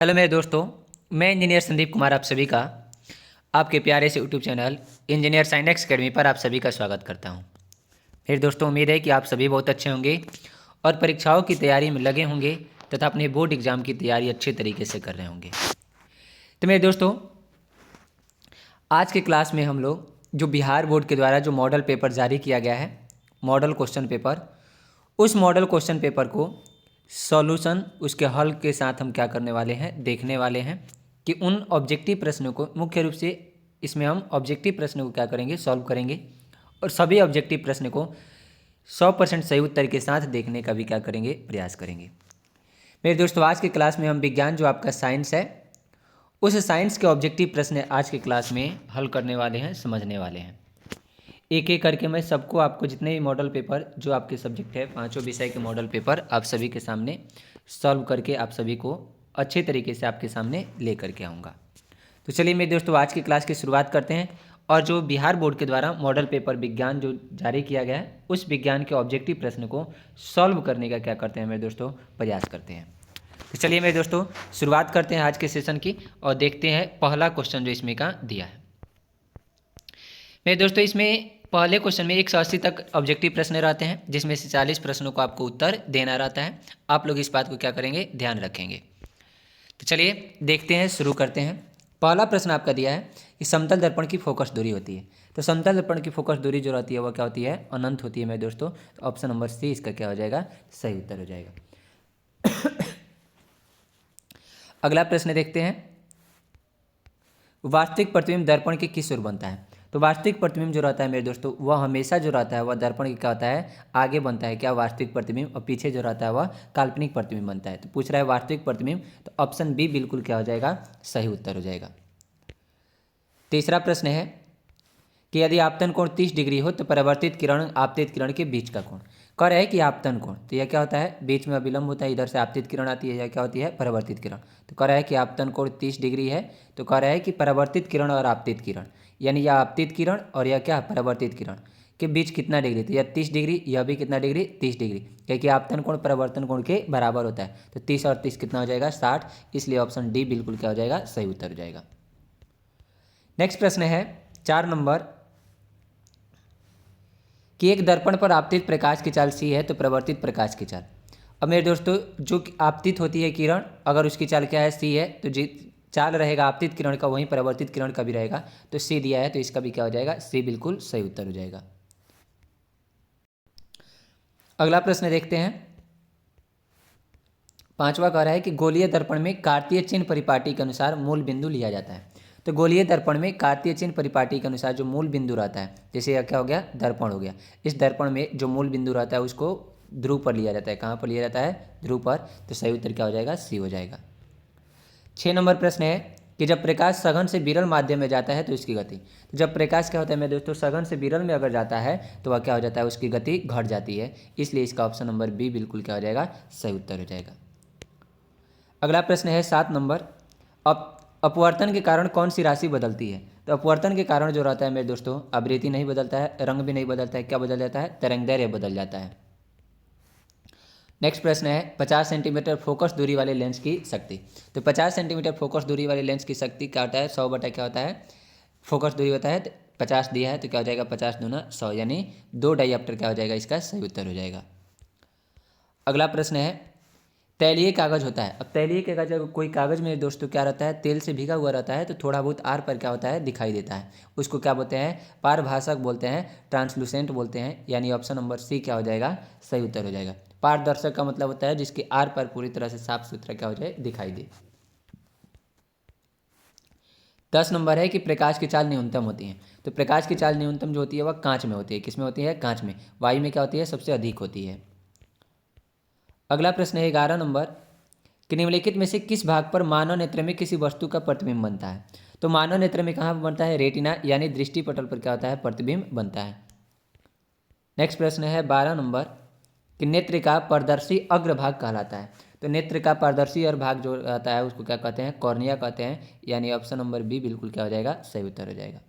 Hello मेरे दोस्तों, मैं इंजीनियर संदीप कुमार आप सभी का आपके प्यारे से YouTube channel engineer science academy पर आप सभी का स्वागत करता हूं। मेरे दोस्तों, उम्मीद है कि आप सभी बहुत अच्छे होंगे और परीक्षाओं की तैयारी में लगे होंगे तथा अपने बोर्ड एग्ज़ाम की तैयारी अच्छे तरीके से कर रहे होंगे। तो मेरे दोस्तों, आज के क्लास में हम लोग जो बिहार बोर्ड के द्वारा जो मॉडल पेपर जारी किया गया है, मॉडल क्वेश्चन पेपर, उस मॉडल क्वेश्चन पेपर को सॉल्यूशन उसके हल के साथ हम क्या करने वाले हैं, देखने वाले हैं कि उन ऑब्जेक्टिव प्रश्नों को मुख्य रूप से इसमें हम ऑब्जेक्टिव प्रश्न को क्या करेंगे, सॉल्व करेंगे और सभी ऑब्जेक्टिव प्रश्न को 100% सही उत्तर के साथ देखने का भी क्या करेंगे, प्रयास करेंगे। मेरे दोस्तों, आज के क्लास में हम विज्ञान जो आपका साइंस है, उस साइंस के ऑब्जेक्टिव प्रश्न आज के क्लास में हल करने वाले हैं, समझने वाले हैं। एक एक करके मैं सबको आपको जितने भी मॉडल पेपर जो आपके सब्जेक्ट है, पांचों विषय के मॉडल पेपर आप सभी के सामने सॉल्व करके आप सभी को अच्छे तरीके से आपके सामने ले करके आऊँगा। तो चलिए मेरे दोस्तों, आज की क्लास की शुरुआत करते हैं और जो बिहार बोर्ड के द्वारा मॉडल पेपर विज्ञान जो जारी किया गया है, उस विज्ञान के ऑब्जेक्टिव प्रश्न को सॉल्व करने का क्या करते हैं मेरे दोस्तों, प्रयास करते हैं। तो चलिए मेरे दोस्तों, शुरुआत करते हैं आज के सेशन की और देखते हैं पहला क्वेश्चन जो इसमें का दिया है। मेरे दोस्तों, इसमें पहले क्वेश्चन में 180 तक ऑब्जेक्टिव प्रश्न रहते हैं, जिसमें से 40 प्रश्नों को आपको उत्तर देना रहता है। आप लोग इस बात को क्या करेंगे, ध्यान रखेंगे। तो चलिए देखते हैं, शुरू करते हैं। पहला प्रश्न आपका दिया है कि समतल दर्पण की फोकस दूरी होती है। तो समतल दर्पण की फोकस दूरी जो रहती है वह क्या होती है, अनंत होती है मेरे दोस्तों। तो ऑप्शन नंबर सी इसका क्या हो जाएगा, सही उत्तर हो जाएगा। अगला प्रश्न देखते हैं, वास्तविक प्रतिबिंब दर्पण के किस ओर बनता है। तो वास्तविक प्रतिबिंब जो रहता है मेरे दोस्तों, वह हमेशा जो रहता है वह दर्पण की क्या होता है, आगे बनता है क्या, वास्तविक प्रतिबिंब, और पीछे जो रहता है वह काल्पनिक प्रतिबिंब बनता है। तो पूछ रहा है वास्तविक प्रतिबिंब, तो ऑप्शन बी बिल्कुल क्या हो जाएगा, सही उत्तर हो जाएगा। तीसरा प्रश्न है कि यदि आपतन कोण 30 डिग्री हो तो परावर्तित किरण आपतित किरण के बीच का कोण। कह रहा है कि आपतन कोण, तो यह क्या होता है, बीच में अविलंब होता है, इधर से आपतित किरण आती है, यह क्या होती है, परावर्तित किरण। तो कह रहा है कि आपतन कोण 30 डिग्री है, तो कह रहा है कि परावर्तित किरण और आपतित किरण, यानी यह आपतित किरण और यह क्या, परावर्तित किरण के बीच कितना डिग्री, तो यह 30 डिग्री, यह भी कितना डिग्री, 30 डिग्री, क्योंकि आपतन कोण परावर्तन कोण के बराबर होता है। तो 30 और 30 कितना हो जाएगा, 60, इसलिए ऑप्शन डी बिल्कुल क्या हो जाएगा, सही उत्तर हो जाएगा। नेक्स्ट प्रश्न है 4 नंबर कि एक दर्पण पर आपतित प्रकाश की चाल सी है तो प्रवर्तित प्रकाश की चाल। अब मेरे दोस्तों, जो आपतित होती है किरण, अगर उसकी चाल क्या है, सी है, तो जी चाल रहेगा आपतित किरण का, वहीं परावर्तित किरण का भी रहेगा। तो सी दिया है, तो इसका भी क्या हो जाएगा, सी बिल्कुल सही उत्तर हो जाएगा। अगला प्रश्न देखते हैं, पांचवा कह रहा है कि गोलीय दर्पण में कार्तीय चिन्ह परिपाटी के अनुसार मूल बिंदु लिया जाता है। तो गोलीय दर्पण में कार्तीय चिन्ह परिपाटी के अनुसार जो मूल बिंदु रहता है, जैसे यह क्या हो गया, दर्पण हो गया, इस दर्पण में जो मूल बिंदु रहता है उसको ध्रुव पर लिया जाता है। कहाँ पर लिया जाता है, ध्रुव पर। तो सही उत्तर क्या हो जाएगा, सी हो जाएगा। 6 नंबर प्रश्न है कि जब प्रकाश सघन से विरल माध्यम में जाता है तो इसकी गति। तो जब प्रकाश क्या होता है मेरे दोस्तों, सघन से विरल में अगर जाता है तो वह क्या हो जाता है, उसकी गति घट जाती है, इसलिए इसका ऑप्शन नंबर बी बिल्कुल क्या हो जाएगा, सही उत्तर हो जाएगा। अगला प्रश्न है 7 नंबर, अपवर्तन के कारण कौन सी राशि बदलती है। तो अपवर्तन के कारण जो रहता है मेरे दोस्तों, आवृत्ति नहीं बदलता है, रंग भी नहीं बदलता है, क्या बदल जाता है, तरंगदैर्घ्य बदल जाता है। नेक्स्ट प्रश्न है 50 सेंटीमीटर फोकस दूरी वाले लेंस की शक्ति। तो 50 सेंटीमीटर फोकस दूरी वाले लेंस की शक्ति क्या होता है, 100 बटा क्या होता है, फोकस दूरी होता है 50 दिया है, तो क्या हो जाएगा, 50 दूना 100, यानी 2 डायऑप्टर क्या हो जाएगा, इसका सही उत्तर हो जाएगा। अगला प्रश्न है तैलीय कागज होता है। अब तैलीय कागज, कोई कागज में दोस्तों क्या रहता है, तेल से भीगा हुआ रहता है, तो थोड़ा बहुत आर पर क्या होता है, दिखाई देता है, उसको क्या बोलते हैं, पारभाषक बोलते हैं, ट्रांसलूसेंट बोलते हैं, यानी ऑप्शन नंबर सी क्या हो जाएगा, सही उत्तर हो जाएगा। पारदर्शक का मतलब होता है जिसके आर पर पूरी तरह से साफ सुथरा क्या हो जाए, दिखाई दे। 10 नंबर है कि प्रकाश की चाल न्यूनतम होती है। तो प्रकाश की चाल न्यूनतम जो होती है वह कांच में होती है। किस में होती है, कांच में। वायु में क्या होती है, सबसे अधिक होती है। अगला प्रश्न है 11 नंबर कि निम्नलिखित में से किस भाग पर मानव नेत्र में किसी वस्तु का प्रतिबिंब बनता है। तो मानव नेत्र में कहाँ बनता है, रेटिना यानी दृष्टि पटल पर क्या होता है, प्रतिबिंब बनता है। नेक्स्ट प्रश्न है 12 नंबर कि नेत्र का पारदर्शी अग्रभाग कहलाता है। तो नेत्र का पारदर्शी भाग जो रहता है उसको क्या कहते हैं, कॉर्निया कहते हैं, यानी ऑप्शन नंबर बी बिल्कुल क्या हो जाएगा, सही उत्तर हो जाएगा।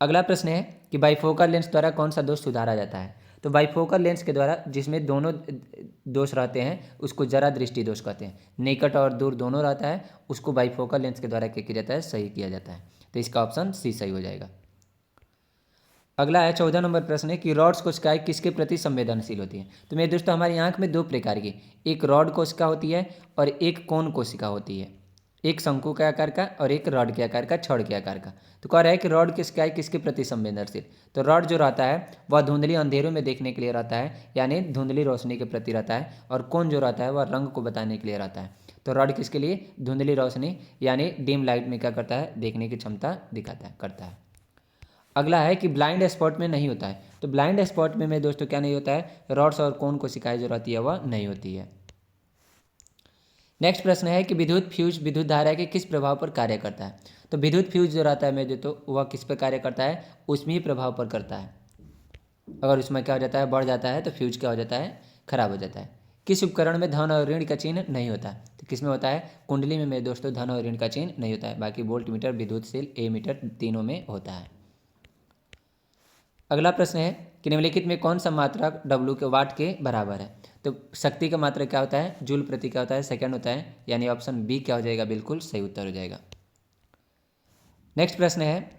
अगला प्रश्न है कि बाइफोकल लेंस द्वारा कौन सा दोष सुधारा जाता है। तो बाइफोकल लेंस के द्वारा जिसमें दोनों दोष रहते हैं उसको जरा दृष्टि दोष कहते हैं। निकट और दूर दोनों रहता है, उसको बाइफोकल लेंस के द्वारा क्या किया जाता है, सही किया जाता है। तो इसका ऑप्शन सी सही हो जाएगा। अगला है 14 नंबर प्रश्न है कि रॉड्स कोशिकाएं किसके प्रति संवेदनशील होती हैं। तो मेरे दोस्तों हमारी आंख में दो प्रकार की, एक रॉड कोशिका होती है और एक कोन कोशिका होती है, एक शंकु के आकार का और एक रॉड के आकार का, छड़ के आकार का। तो कह रहा है कि रॉड कोशिकाएं किसके प्रति संवेदनशील। तो रॉड जो रहता है वह धुंधली अंधेरों में देखने के लिए रहता है, यानी धुंधली रोशनी के प्रति रहता है, और कोन जो रहता है वह रंग को बताने के लिए रहता है। तो रॉड किसके लिए, धुंधली रोशनी यानी डिम लाइट में क्या करता है, देखने की क्षमता दिखाता है, करता है। अगला है कि ब्लाइंड स्पॉट में नहीं होता है। तो ब्लाइंड स्पॉट में मेरे दोस्तों क्या नहीं होता है, रॉड्स और कोन कोशिकाएं जो रहती है वह नहीं होती है। नेक्स्ट प्रश्न है कि विद्युत फ्यूज विद्युत धारा के किस प्रभाव पर कार्य करता है। तो विद्युत फ्यूज जो रहता है मेरे दोस्तों वह किस पर कार्य करता है, ऊष्मीय प्रभाव पर करता है। अगर उसमें क्या हो जाता है, बढ़ जाता है तो फ्यूज क्या हो जाता है, खराब हो जाता है। किस उपकरण में धन और ऋण का चिन्ह नहीं होता। तो किस में होता है, कुंडली में मेरे दोस्तों धन और ऋण का चिन्ह नहीं होता है, बाकी वोल्ट मीटर, विद्युत सेल, ए मीटर तीनों में होता है। अगला प्रश्न है कि निम्नलिखित में कौन सा मात्रक W के वाट के बराबर है। तो शक्ति का मात्रक क्या होता है, जूल प्रति क्या होता है, सेकंड होता है, यानी ऑप्शन बी क्या हो जाएगा, बिल्कुल सही उत्तर हो जाएगा। नेक्स्ट प्रश्न है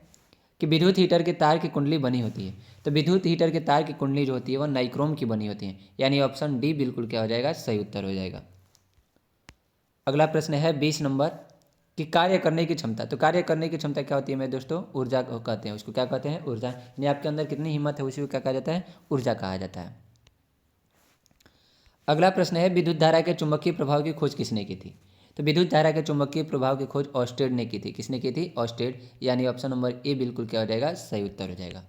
कि विद्युत हीटर के तार की कुंडली बनी होती है। तो विद्युत हीटर के तार की कुंडली जो होती है वह नाइक्रोम की बनी होती है, यानी ऑप्शन डी बिल्कुल क्या हो जाएगा, सही उत्तर हो जाएगा। अगला प्रश्न है 20 नंबर कि कार्य करने की क्षमता। तो कार्य करने की क्षमता क्या होती है मेरे दोस्तों, ऊर्जा को कहते हैं, उसको क्या कहते हैं, ऊर्जा, यानी आपके अंदर कितनी हिम्मत है उसी को क्या कहा जाता है, ऊर्जा कहा जाता है। अगला प्रश्न है विद्युत धारा के चुंबकीय प्रभाव की खोज किसने की थी। तो विद्युत धारा के चुंबकीय प्रभाव की खोज ऑस्टेड ने की थी। किसने की थी, ऑस्टेड, यानी ऑप्शन नंबर ए बिल्कुल क्या हो जाएगा, सही उत्तर हो जाएगा।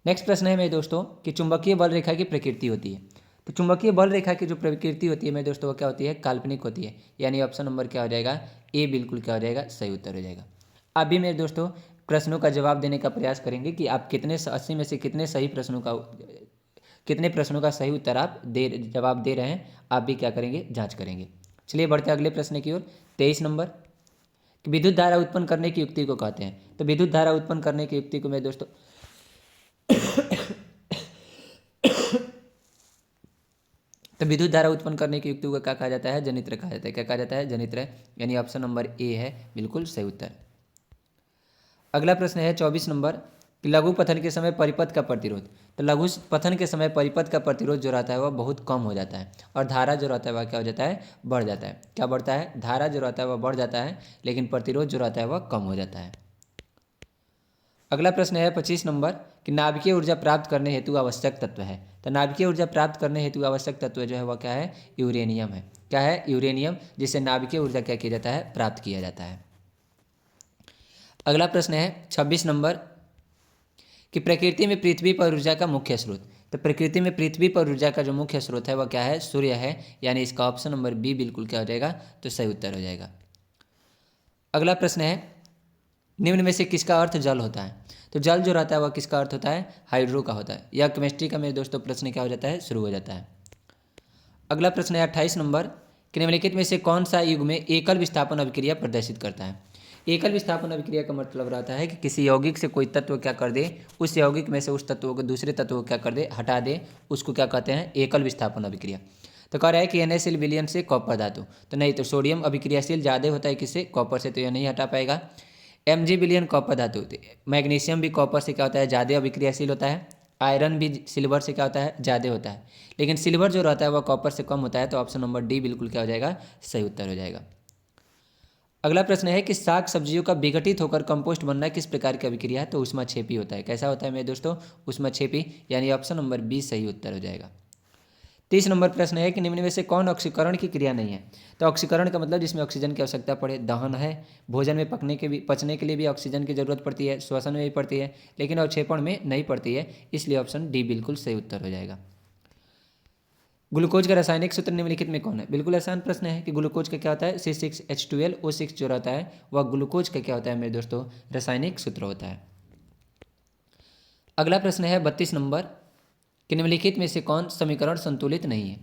नेक्स्ट प्रश्न है मेरे दोस्तों कि चुंबकीय बल रेखा की प्रकृति होती है। तो चुंबकीय बल रेखा की जो प्रकृति होती है मेरे दोस्तों वो क्या होती है, काल्पनिक होती है, यानी ऑप्शन नंबर क्या हो जाएगा, ए बिल्कुल क्या हो जाएगा, सही उत्तर हो जाएगा। आप भी मेरे दोस्तों प्रश्नों का जवाब देने का प्रयास करेंगे कि आप कितने 80 में से कितने प्रश्नों का सही उत्तर आप जवाब दे रहे हैं, आप भी क्या करेंगे, जांच करेंगे। चलिए बढ़ते अगले प्रश्न की ओर। 23 नंबर कि विद्युत धारा उत्पन्न करने की युक्ति को कहते हैं। तो विद्युत धारा उत्पन्न करने की युक्ति को मेरे दोस्तों तो विद्युत धारा उत्पन्न करने की युक्ति को क्या कहा जाता है, जनित्र कहा जाता है। क्या कहा जाता है, जनित्र, यानी ऑप्शन नंबर ए है बिल्कुल सही उत्तर। अगला प्रश्न है 24 नंबर कि लघु पथन के समय परिपथ का प्रतिरोध। तो लघु पथन के समय परिपथ का प्रतिरोध जो रहता है वह बहुत कम हो जाता है, और धारा जो रहता है वह क्या हो जाता है, बढ़ जाता है। क्या बढ़ता है, धारा जो रहता है वह बढ़ जाता है, लेकिन प्रतिरोध जो रहता है वह कम हो जाता है। अगला प्रश्न है 25 नंबर कि नाभिकीय ऊर्जा प्राप्त करने हेतु आवश्यक तत्व है। तो नाभिकीय ऊर्जा प्राप्त करने हेतु आवश्यक तत्व जो है वह क्या है, यूरेनियम है। क्या है, यूरेनियम, जिससे नाभिकीय ऊर्जा क्या किया जाता है, प्राप्त किया जाता है। अगला प्रश्न है 26 नंबर कि प्रकृति में पृथ्वी पर ऊर्जा का मुख्य स्रोत। तो प्रकृति में पृथ्वी पर ऊर्जा का जो मुख्य स्रोत है वह क्या है, सूर्य है, यानी इसका ऑप्शन नंबर बी बिल्कुल क्या हो जाएगा, तो सही उत्तर हो जाएगा। अगला प्रश्न है निम्न में से किसका अर्थ जल होता है। तो जल जो रहता है वह किसका अर्थ होता है, हाइड्रो का होता है। यह केमिस्ट्री का मेरे दोस्तों प्रश्न क्या हो जाता है, शुरू हो जाता है। अगला प्रश्न है 28 नंबर कि निम्नलिखित में से कौन सा युग में एकल विस्थापन अभिक्रिया प्रदर्शित करता है। एकल विस्थापन अभिक्रिया का मतलब रहता है कि किसी यौगिक से कोई तत्व क्या कर दे, उस यौगिक में से उस तत्व को दूसरे तत्व को क्या कर दे, हटा दे, उसको क्या कहते हैं, एकल विस्थापन अभिक्रिया। तो कह रहा है कि NaCl विलयन से कॉपर धातु, तो नहीं, तो सोडियम अभिक्रियाशील ज़्यादा होता है किससे, कॉपर से, तो यह नहीं हटा पाएगा। Mg विलयन कॉपर धातु, मैग्नीशियम भी कॉपर से क्या होता है, ज़्यादा अभिक्रियाशील होता है। आयरन भी सिल्वर से क्या होता है, ज़्यादा होता है, लेकिन सिल्वर जो रहता है वह कॉपर से कम होता है, तो ऑप्शन नंबर डी बिल्कुल क्या हो जाएगा, सही उत्तर हो जाएगा। अगला प्रश्न है कि साग सब्जियों का विघटित होकर कंपोस्ट बनना किस प्रकार की अभिक्रिया है। तो ऊष्माक्षेपी होता है। कैसा होता है मेरे दोस्तों, ऊष्माक्षेपी, यानी ऑप्शन नंबर बी सही उत्तर हो जाएगा। 30 नंबर प्रश्न है कि निम्न में से कौन ऑक्सीकरण की क्रिया नहीं है। तो ऑक्सीकरण का मतलब जिसमें ऑक्सीजन की आवश्यकता पड़े, दहन है, भोजन में पचने के लिए भी ऑक्सीजन की जरूरत पड़ती है, श्वसन में भी पड़ती है, लेकिन अवक्षेपण में नहीं पड़ती है, इसलिए ऑप्शन डी बिल्कुल सही उत्तर हो जाएगा। ग्लूकोज का रासायनिक सूत्र निम्नलिखित में कौन है। बिल्कुल आसान प्रश्न है कि ग्लूकोज का क्या होता है, C6H12O6 जो रहता है वह ग्लूकोज का क्या होता है मेरे दोस्तों, रासायनिक सूत्र होता है। अगला प्रश्न है 32 नंबर कि निम्नलिखित में से कौन समीकरण संतुलित नहीं है।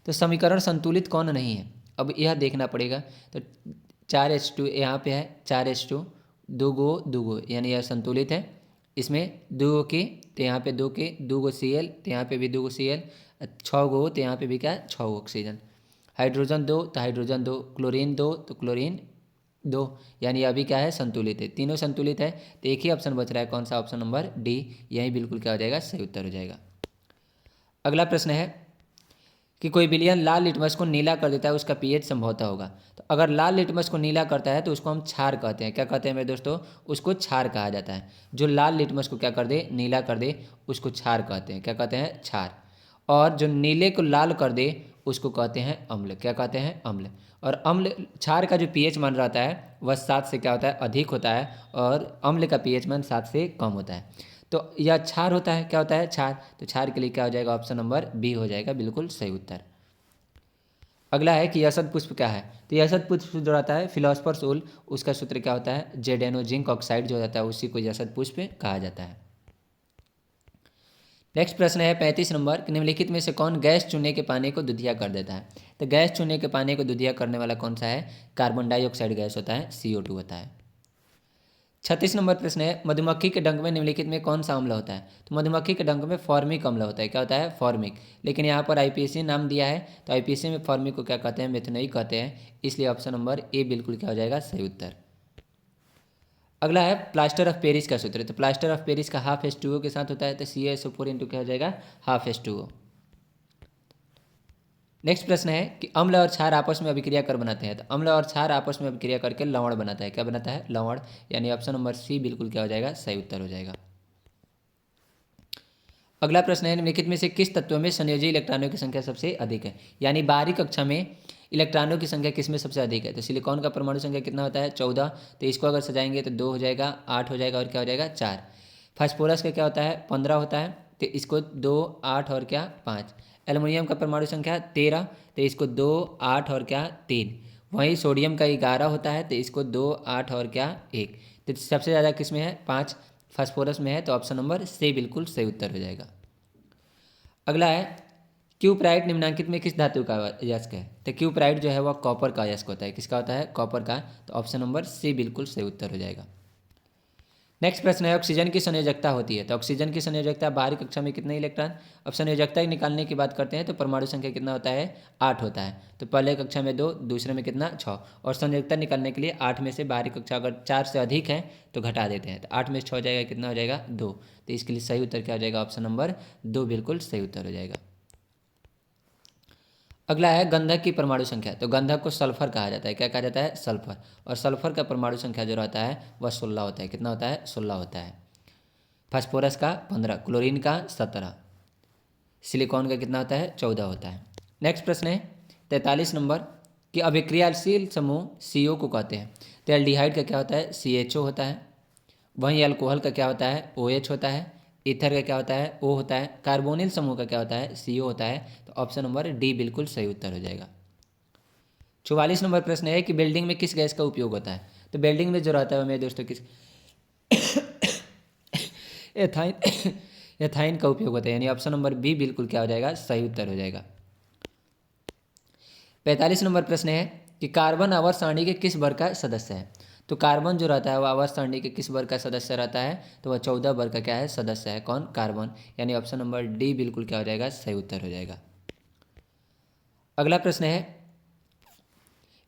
तो समीकरण संतुलित कौन नहीं है, अब यह देखना पड़ेगा। तो 4H2 यहाँ पे है, 4H2 2 गो यानी यह संतुलित है। इसमें 2 के तो यहाँ पे 2 के 2 गो Cl तो यहाँ पे भी 2 गो Cl, 6 गो तो यहाँ पे भी क्या है 6 गो ऑक्सीजन। हाइड्रोजन 2 तो हाइड्रोजन 2, क्लोरीन 2 तो क्लोरीन 2, यानी अभी क्या है संतुलित है, तीनों संतुलित है। तो एक ही ऑप्शन बच रहा है, कौन सा? ऑप्शन नंबर डी, यही बिल्कुल क्या हो जाएगा सही उत्तर हो जाएगा। अगला प्रश्न है कि कोई विलयन लाल लिटमस को नीला कर देता है, उसका पीएच संभवतः होगा। तो अगर लाल लिटमस को नीला करता है तो उसको हम क्षार कहते हैं। क्या कहते हैं मेरे दोस्तों? उसको क्षार कहा जाता है। जो लाल लिटमस को क्या कर दे, नीला कर दे, उसको क्षार कहते हैं। क्या कहते हैं? क्षार। और जो नीले को लाल कर दे उसको कहते हैं अम्ल। क्या कहते हैं? अम्ल। और अम्ल क्षार का जो पीएच मान रहता है वह 7 से क्या होता है अधिक होता है, और अम्ल का पीएच मान 7 से कम होता है। तो यह क्षार होता है। क्या होता है? क्षार। तो क्षार के लिए क्या हो जाएगा? ऑप्शन नंबर बी हो जाएगा बिल्कुल सही उत्तर। अगला है कि यशद पुष्प क्या है? तो यशद पुष्प जो रहता है फिलोसफर्स ओल, उसका सूत्र क्या होता है? जेडेनो जिंक ऑक्साइड जो रहता है उसी को यशद पुष्प कहा जाता है। नेक्स्ट प्रश्न है 35 नंबर, निम्नलिखित में से कौन गैस चूने के पानी को दुधिया कर देता है? तो गैस चूने के पानी को दुधिया करने वाला कौन सा है? कार्बन डाइऑक्साइड गैस होता है, CO2 होता है। 36 नंबर प्रश्न है मधुमक्खी के डंक में निम्नलिखित में कौन सा अम्ल होता है? तो मधुमक्खी के डंक में फॉर्मिक अम्ल होता है। क्या होता है? फॉर्मिक। लेकिन यहाँ पर IPAC नाम दिया है तो IPAC में फॉर्मिक को क्या कहते हैं? मेथनोइक कहते हैं, इसलिए ऑप्शन नंबर ए बिल्कुल क्या हो जाएगा सही उत्तर। अगला है प्लास्टर ऑफ पेरिस का सूत्र। तो प्लास्टर ऑफ पेरिस का हाफ H2O के साथ होता है, तो CaSO4 इंटू क्या हो जाएगा हाफ H2O। नेक्स्ट प्रश्न है कि अम्ल और क्षार आपस में अभिक्रिया कर बनाते हैं। तो अम्ल और क्षार आपस में अभिक्रिया करके लवण बनाता है। क्या बनाता है? लवण, यानी ऑप्शन नंबर सी बिल्कुल क्या हो जाएगा सही उत्तर हो जाएगा। अगला प्रश्न है निम्नलिखित में से किस तत्व में संयोजी इलेक्ट्रॉनों की संख्या सबसे अधिक है? यानी बाहरी कक्षा में इलेक्ट्रॉनों की संख्या किसमें सबसे अधिक है? तो सिलिकॉन का परमाणु संख्या कितना होता है? 14। तो इसको अगर सजाएंगे तो 2 हो जाएगा, 8 हो जाएगा और क्या हो जाएगा 4। फास्फोरस का क्या होता है? 15 होता है, तो इसको 2, 8 और क्या 5। एल्युमिनियम का परमाणु संख्या 13, तो इसको 2, 8 और क्या 3। वहीं सोडियम का 11 होता है, तो इसको 2, 8 और क्या 1। तो सबसे ज़्यादा किस में है? 5 फास्फोरस में है, तो ऑप्शन नंबर सी बिल्कुल सही उत्तर हो जाएगा। अगला है क्यूप्राइट निम्नांकित में किस धातु का अयस्क है? तो क्यूप्राइट जो है वह कॉपर का अयस्क होता है। किसका होता है? कॉपर का। तो ऑप्शन नंबर सी बिल्कुल सही उत्तर हो जाएगा। नेक्स्ट प्रश्न है ऑक्सीजन की संयोजकता होती है। तो ऑक्सीजन की संयोजकता बाहरी कक्षा में कितने इलेक्ट्रॉन? अब संयोजकता निकालने की बात करते हैं तो परमाणु संख्या कितना होता है? 8 होता है। तो पहले कक्षा में 2, दूसरे में कितना 6। और संयोजकता निकालने के लिए 8 में से बाहरी कक्षा अगर 4 से अधिक है तो घटा देते हैं। तो 8 में से 6 हो जाएगा, कितना हो जाएगा 2। तो इसके लिए सही उत्तर क्या हो जाएगा? ऑप्शन नंबर 2 बिल्कुल सही उत्तर हो जाएगा। अगला है गंधक की परमाणु संख्या। तो गंधक को सल्फर कहा जाता है। क्या कहा जाता है? सल्फर। और सल्फर का परमाणु संख्या जो रहता है वह 16 होता है। कितना होता है? 16 होता है। फास्फोरस का 15, क्लोरीन का 17, सिलिकॉन का कितना होता है? 14 होता है। नेक्स्ट प्रश्न है 43 नंबर कि अभिक्रियाशील समूह CO को कहते हैं। तो एल्डिहाइड का क्या होता है? CHO होता है। वहीं अल्कोहल का क्या होता है? OH होता है। ईथर का क्या होता है? O होता है। कार्बोनिल समूह का क्या होता है? CO होता है। तो ऑप्शन नंबर डी बिल्कुल सही उत्तर हो जाएगा। 44 नंबर प्रश्न है कि बिल्डिंग में किस गैस का उपयोग होता है? तो बिल्डिंग में जो रहता है मेरे दोस्तों किस एथाइन एथाइन का उपयोग होता है, यानी ऑप्शन नंबर बी बिल्कुल क्या हो जाएगा सही उत्तर हो जाएगा। 45 नंबर प्रश्न है कि कार्बन आवर्त सारणी के किस वर्ग का सदस्य है? तो कार्बन जो रहता है वह आवर्त सारणी के किस वर्ग का सदस्य रहता है? तो वह 14 वर्ग का क्या है? सदस्य है। कौन? कार्बन, यानी ऑप्शन नंबर डी बिल्कुल क्या हो जाएगा सही उत्तर हो जाएगा। अगला प्रश्न है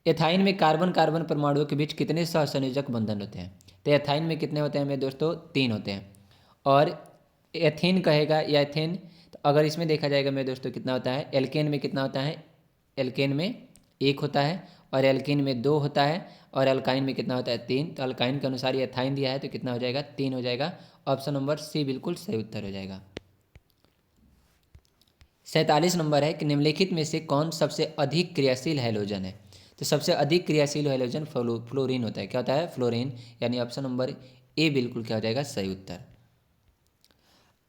एथाइन में कार्बन कार्बन परमाणुओं के बीच कितने सहसंयोजक बंधन होते हैं? तो एथाइन में कितने होते हैं मेरे दोस्तों? 3 होते हैं। और एथेन कहेगा या एथेन, तो अगर इसमें देखा जाएगा मेरे दोस्तों कितना होता है? एल्केन में कितना होता है? एल्केन में 1 होता है, और एल्केन में 2 होता है, और अल्काइन में कितना होता है? 3। तो अल्काइन के अनुसार ये एथाइन दिया है तो कितना हो जाएगा? 3 हो जाएगा। ऑप्शन नंबर सी बिल्कुल सही उत्तर हो जाएगा। 47 नंबर है कि निम्नलिखित में से कौन सबसे अधिक क्रियाशील हैलोजन है? तो सबसे अधिक क्रियाशील हैलोजन फ्लोरीन होता है। क्या होता है? फ्लोरीन, यानी ऑप्शन नंबर ए बिल्कुल क्या हो जाएगा सही उत्तर।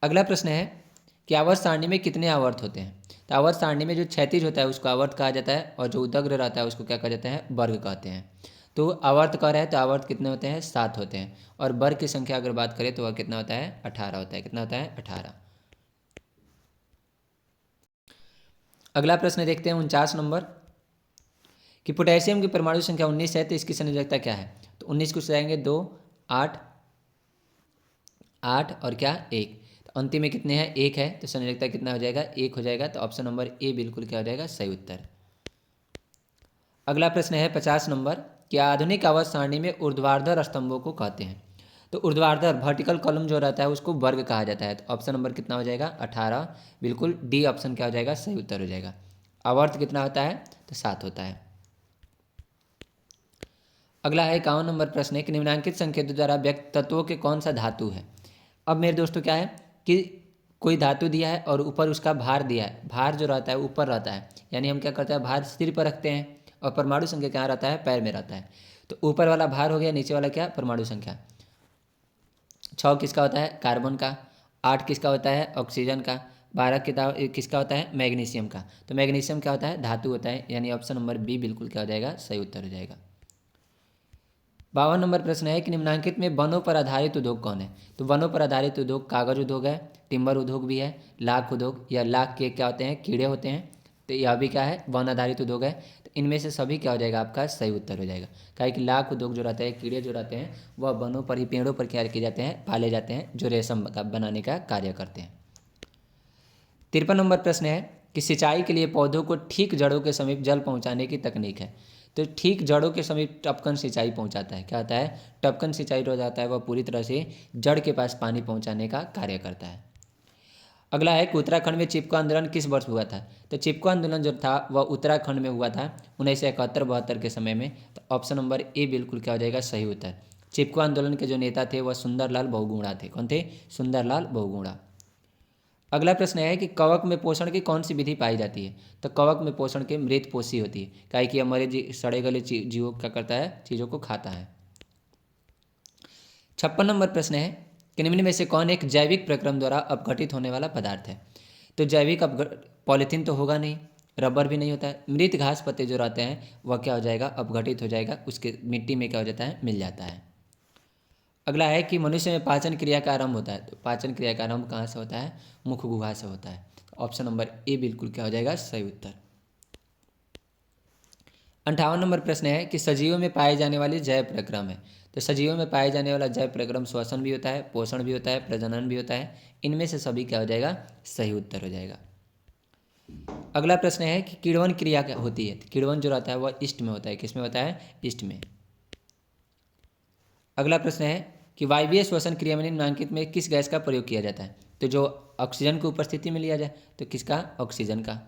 अगला प्रश्न है कि आवर्त सारणी में कितने आवर्त होते हैं? तो आवर्त सारणी में जो क्षैतिज होता है उसको आवर्त कहा जाता है, और जो उदग्र रहता है उसको क्या कहा जाता है? वर्ग कहते हैं। तो आवर्त कह रहे हैं तो आवर्त कितने होते हैं? 7 होते हैं। और वर्ग की संख्या अगर बात करें तो वह कितना होता है? 18 होता है। कितना होता है? 18। अगला प्रश्न देखते हैं 49 नंबर कि पोटेशियम की परमाणु संख्या 19 है तो इसकी संयोजकता क्या है? तो 19 को सजाएंगे 2, 8 8 और क्या 1, तो अंतिम में कितने हैं 1 है, तो संयोजकता कितना हो जाएगा 1 हो जाएगा। तो ऑप्शन नंबर ए बिल्कुल क्या हो जाएगा सही उत्तर। अगला प्रश्न है 50 नंबर, कि आधुनिक आवर्त सारणी में ऊर्ध्वाधर स्तंभों को कहते हैं। तो ऊर्ध्वाधर वर्टिकल कॉलम जो रहता है उसको वर्ग कहा जाता है। तो ऑप्शन नंबर कितना हो जाएगा 18, बिल्कुल डी ऑप्शन क्या हो जाएगा सही उत्तर हो जाएगा। आवर्त कितना होता है तो 7 होता है। अगला है 51 नंबर प्रश्न है कि निम्नलिखित संकेतों द्वारा व्यक्त तत्वों के कौन सा धातु है। अब मेरे दोस्तों क्या है कि कोई धातु दिया है और ऊपर उसका भार दिया है, भार जो रहता है ऊपर रहता है, यानी हम क्या करते हैं भार सिर पर रखते हैं और परमाणु संख्या कहाँ रहता है पैर में रहता है। तो ऊपर वाला भार हो गया, नीचे वाला क्या परमाणु संख्या। 6 किसका होता है कार्बन का, 8 किसका होता है ऑक्सीजन का, 12 किसका होता है मैग्नीशियम का। तो मैग्नीशियम क्या होता है धातु होता है, यानी ऑप्शन नंबर बी बिल्कुल क्या हो जाएगा सही उत्तर हो जाएगा। 52 नंबर प्रश्न है कि निम्नलिखित में वनों पर आधारित उद्योग कौन है। तो वनों पर आधारित उद्योग कागज उद्योग है, टिम्बर उद्योग भी है, लाख उद्योग या लाख के क्या होते हैं कीड़े होते हैं। तो यह भी क्या है वन आधारित उद्योग है। तो इनमें से सभी क्या हो जाएगा आपका सही उत्तर हो जाएगा। क्या कि लाख उद्योग जो रहते हैं कीड़े जो रहते हैं वह वनों पर ही पेड़ों पर क्या किए जाते हैं पाले जाते हैं, जो रेशम का बनाने का कार्य करते हैं। 53 नंबर प्रश्न है कि सिंचाई के लिए पौधों को ठीक जड़ों के समीप जल पहुंचाने की तकनीक है। तो ठीक जड़ों के समीप टपकन सिंचाई पहुंचाता है, क्या होता है टपकन सिंचाई हो जाता है, वह पूरी तरह से जड़ के पास पानी पहुंचाने का कार्य करता है। अगला है कि उत्तराखंड में चिपको आंदोलन किस वर्ष हुआ था। तो चिपको आंदोलन जो था वह उत्तराखंड में हुआ था 1971-72 के समय में। तो ऑप्शन नंबर ए बिल्कुल क्या हो जाएगा सही उत्तर। चिपको आंदोलन के जो नेता थे वह सुंदरलाल बहुगुणा थे। कौन थे सुंदरलाल बहुगुणा। अगला प्रश्न है कि कवक में पोषण की कौन सी विधि पाई जाती है। तो कवक में पोषण के मृत पोषी होती है, क्या कि हमारे सड़े गले जीवों क्या करता है चीज़ों को खाता है। 56 नंबर प्रश्न है कि निम्न में से कौन एक जैविक प्रक्रम द्वारा अपघटित होने वाला पदार्थ है। तो जैविक पॉलीथीन तो होगा नहीं, रबर भी नहीं होता है, मृत घास पत्ते जो रहते हैं वह क्या हो जाएगा अपघटित हो जाएगा, उसके मिट्टी में क्या हो जाता है मिल जाता है। अगला है कि मनुष्य में पाचन क्रिया का आरंभ होता है। तो पाचन क्रिया का आरंभ कहाँ से होता है मुख गुहा से होता है। ऑप्शन नंबर ए बिल्कुल क्या हो जाएगा सही उत्तर। 58 नंबर प्रश्न है कि सजीवों में पाए जाने वाली जैव प्रक्रम है। तो सजीवों में पाए जाने वाला जैव प्रक्रम श्वसन भी होता है, पोषण भी होता है, प्रजनन भी होता है। इनमें से सभी क्या हो जाएगा सही उत्तर हो जाएगा। अगला प्रश्न है कि किण्वन क्रिया क्या होती है। तो किण्वन जो रहता है वह ईस्ट में होता है, किस में होता है ईस्ट में। अगला प्रश्न है कि वायवीय श्वसन क्रिया में निम्नलिखित में किस गैस का प्रयोग किया जाता है। तो जो ऑक्सीजन की उपस्थिति में लिया जाए तो किसका ऑक्सीजन का।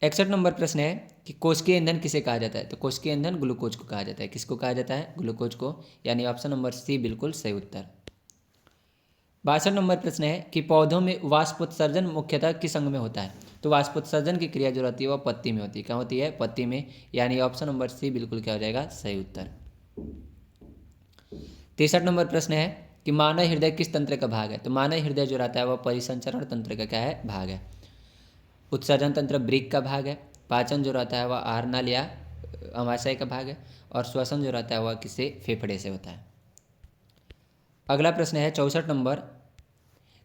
61 नंबर प्रश्न है कि कोशिकीय ईंधन किसे कहा जाता है। तो कोशिकीय ईंधन ग्लूकोज को कहा जाता है। किसको कहा जाता है ग्लूकोज को, यानी ऑप्शन नंबर सी बिल्कुल सही उत्तर। 62 नंबर प्रश्न है कि पौधों में वाष्पोत्सर्जन मुख्यतः किस अंग में होता है। तो वाष्पोत्सर्जन की क्रिया जो रहती है वह पत्ती में होती है। क्या होती है पत्ती में, यानी ऑप्शन नंबर सी बिल्कुल क्या हो जाएगा सही उत्तर। 63 नंबर प्रश्न है कि मानव हृदय किस तंत्र का भाग है। तो मानव हृदय जो रहता है वह परिसंचरण तंत्र का क्या है भाग है। उत्सर्जन तंत्र ब्रिक का भाग है, पाचन जो रहता है वह आहार नाल या अमाशय का भाग है, और श्वसन जो रहता है वह किससे फेफड़े से होता है। अगला प्रश्न है 64 नंबर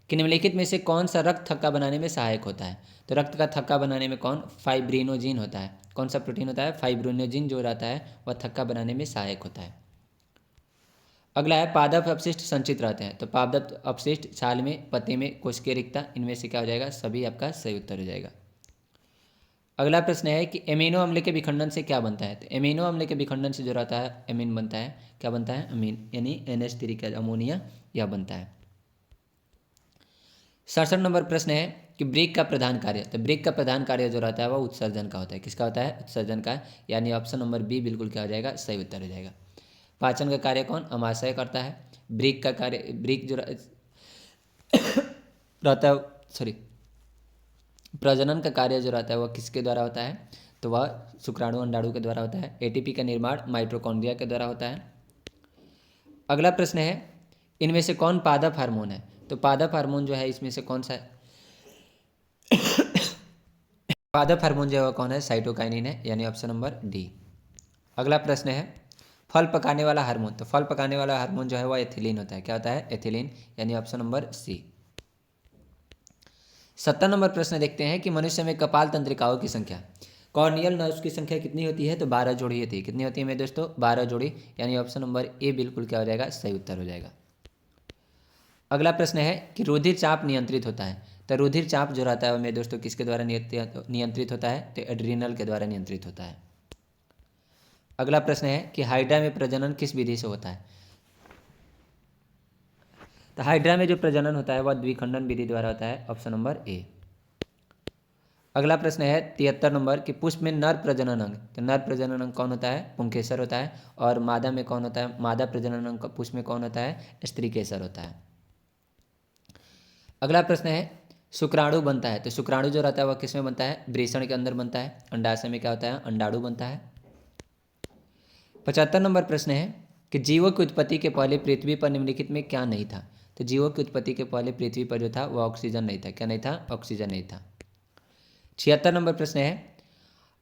कि निम्नलिखित में से कौन सा रक्त थक्का बनाने में सहायक होता है। तो रक्त का थक्का बनाने में कौन फाइब्रिनोजिन होता है। कौन सा प्रोटीन होता है फाइब्रिनोजिन जो रहता है वह थक्का बनाने में सहायक होता है। अगला है पादप अपशिष्ट संचित रहते हैं। तो पादप अपशिष्ट छाल में, पत्ते में, कोशिकीय रिक्ता, इनमें से क्या हो जाएगा सभी आपका सही उत्तर हो जाएगा। अगला प्रश्न है कि एमिनो अम्ल के विखंडन से क्या बनता है। तो एमिनो अम्ल के विखंडन से जो रहता है एमीन बनता है। क्या बनता है अमीन, यानी NH3 का अमोनिया यह बनता है। 67 नंबर प्रश्न है कि ब्रेक का प्रधान कार्य। तो ब्रेक का प्रधान कार्य जो रहता है वह उत्सर्जन का होता है। किसका होता है उत्सर्जन का, यानी ऑप्शन नंबर बी बिल्कुल क्या हो जाएगा सही उत्तर हो जाएगा। पाचन का कार्य कौन अमाशय करता है। ब्रेक का कार्य ब्रेक जो रहता है सॉरी प्रजनन का कार्य जो रहता है वह किसके द्वारा होता है। तो वह शुक्राणु अंडाणु के द्वारा होता है। ATP का निर्माण माइटोकॉन्ड्रिया के द्वारा होता है। अगला प्रश्न है इनमें से कौन पादप हार्मोन है। तो पादप हार्मोन जो है इसमें से कौन सा है पादप हार्मोन जो है कौन है साइटोकाइनिन है, यानी ऑप्शन नंबर डी। अगला प्रश्न है फल पकाने वाला हार्मोन। तो फल पकाने वाला हार्मोन जो है वह एथिलीन होता है। क्या होता है एथिलीन, यानी ऑप्शन नंबर सी। 70 नंबर प्रश्न देखते हैं कि मनुष्य में कपाल तंत्रिकाओं की संख्या, कॉर्नियल नर्व्स की संख्या कितनी होती है। तो 12 जोड़ी होती है। कितनी होती है मेरे दोस्तों 12 जोड़ी, यानी ऑप्शन नंबर ए बिल्कुल क्या हो जाएगा सही उत्तर हो जाएगा। अगला प्रश्न है कि रुधिर चाप नियंत्रित होता है, तो रुधिर चाप जो रहता है वो मेरे दोस्तों किसके द्वारा नियंत्रित होता है, तो एड्रीनल के द्वारा नियंत्रित होता है। अगला प्रश्न है कि हाइड्रा में प्रजनन किस विधि से होता है, तो हाइड्रा में जो प्रजनन होता है वह द्विखंडन विधि द्वारा होता है, ऑप्शन नंबर ए। अगला प्रश्न है 73 नंबर कि पुष्प में नर प्रजनन अंग, तो नर प्रजनन अंग कौन होता है, पुंकेसर होता है। और मादा में कौन होता है, मादा प्रजनन अंग पुष्प में कौन होता है, स्त्रीकेसर होता है। अगला प्रश्न है शुक्राणु बनता है, तो शुक्राणु जो रहता है वह किस में बनता है, वृषण के अंदर बनता है। अंडाशय में क्या होता है, अंडाणु बनता है। 75 नंबर प्रश्न है कि जीवों की उत्पत्ति के पहले पृथ्वी पर निम्नलिखित में क्या नहीं था, तो जीवों की उत्पत्ति के पहले पृथ्वी पर जो था वह ऑक्सीजन नहीं था। क्या नहीं था, ऑक्सीजन नहीं था। 76 नंबर प्रश्न है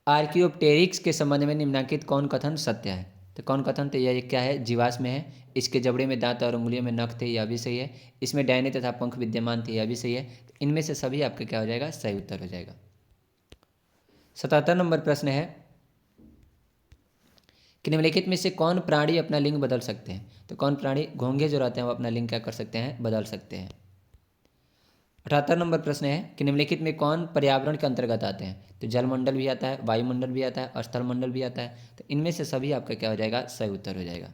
आर्कियोप्टेरिक्स के संबंध में निम्नलिखित कौन कथन सत्य है, तो कौन कथन, तो यह क्या है, जीवाश्म है। इसके जबड़े में दांत और उंगलियों में नख थे, यह भी सही है। इसमें डैनी तथा पंख विद्यमान थे, यह भी सही है। तो इनमें से सभी आपका क्या हो जाएगा, सही उत्तर हो जाएगा। 77 नंबर प्रश्न है कि निम्नलिखित में से कौन प्राणी अपना लिंग बदल सकते हैं, तो कौन प्राणी, घोंघे जो रहते हैं वो अपना लिंग क्या कर सकते हैं, बदल सकते हैं। 78 नंबर प्रश्न है कि निम्नलिखित में कौन पर्यावरण के अंतर्गत आते हैं, तो जलमंडल भी आता है, वायुमंडल भी आता है और स्थलमंडल भी आता है। तो इनमें से सभी आपका क्या हो जाएगा, सही उत्तर हो जाएगा।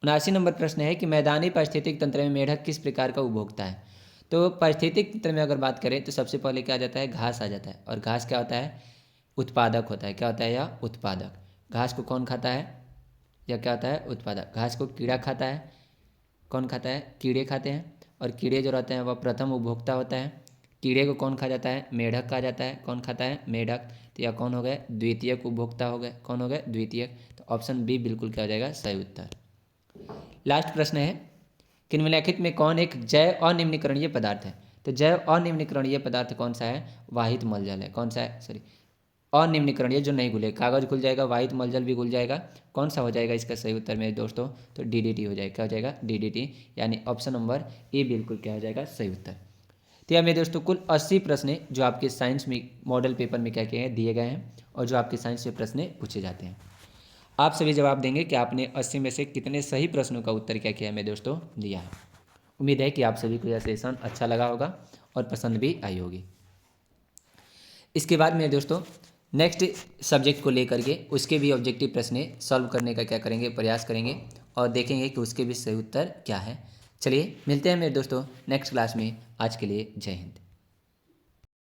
79 नंबर प्रश्न है कि मैदानी पारिस्थितिक तंत्र में मेढक किस प्रकार का उपभोक्ता है, तो पारिस्थितिक तंत्र में अगर बात करें तो सबसे पहले क्या आ जाता है, घास आ जाता है। और घास क्या होता है, उत्पादक होता है। क्या होता है, यह उत्पादक। घास को कौन खाता है, यह क्या होता है, उत्पादक। घास को कीड़ा खाता है, कौन खाता है, कीड़े खाते हैं। और कीड़े जो रहते हैं वह प्रथम उपभोक्ता होता है। कीड़े को कौन खा जाता है, मेढक खा जाता है। कौन खाता है, मेढक। तो यह कौन हो गए, द्वितीयक उपभोक्ता हो गए। कौन हो गए, द्वितीयक। तो ऑप्शन बी बिल्कुल क्या हो जाएगा, सही उत्तर। लास्ट प्रश्न है कि निम्नलिखित में कौन एक जैव अनिम्नीकरणीय पदार्थ है, तो जैव अनिम्नीकरणीय पदार्थ कौन सा है, वाहित मलजल है। कौन सा है, सॉरी, अनिम्नीकरणीय जो नहीं घुले, कागज घुल जाएगा, वाहित मलजल भी घुल जाएगा। कौन सा हो जाएगा इसका सही उत्तर मेरे दोस्तों, तो डीडीटी हो जाएगा। क्या हो जाएगा, डीडीटी, यानी ऑप्शन नंबर ए बिल्कुल क्या हो जाएगा, सही उत्तर। तो यह मेरे दोस्तों कुल 80 प्रश्न जो आपके साइंस में मॉडल पेपर में क्या किए हैं, दिए गए हैं और जो आपके साइंस से प्रश्न पूछे जाते हैं। आप सभी जवाब देंगे कि आपने 80 में से कितने सही प्रश्नों का उत्तर क्या किया है मेरे दोस्तों, दिया है। उम्मीद है कि आप सभी को यह सेशन अच्छा लगा होगा और पसंद भी आई होगी। इसके बाद मेरे दोस्तों नेक्स्ट सब्जेक्ट को लेकर के उसके भी ऑब्जेक्टिव प्रश्न सॉल्व करने का क्या करेंगे, प्रयास करेंगे और देखेंगे कि उसके भी सही उत्तर क्या है। चलिए मिलते हैं मेरे दोस्तों नेक्स्ट क्लास में। आज के लिए जय हिंद।